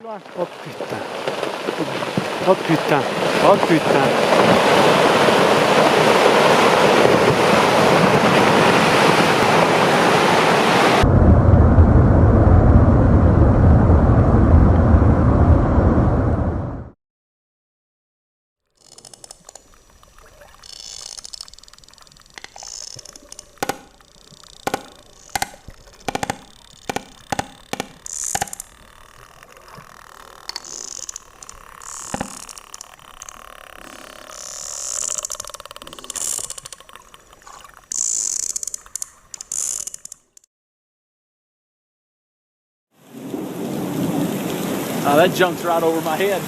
Oh putain. Oh putain. Oh putain. Oh, that jumped right over my head.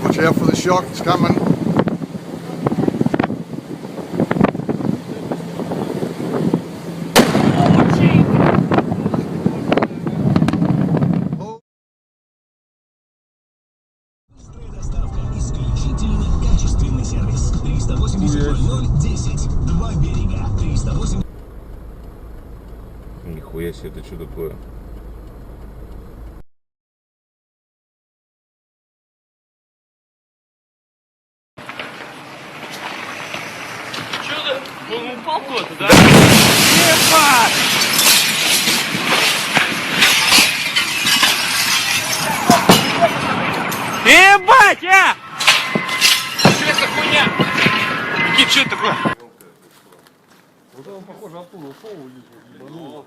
Watch out for the shock, it's coming. Исключительно качественный сервис. 380 Два берега. 380. Нихуя себе, это что такое? Че ты? Он упал куда-то, да? Ебать! Ебать, а! Что это хуйня? Никит, что это такое? Вот он, похоже, оттуда ушел, ебанул.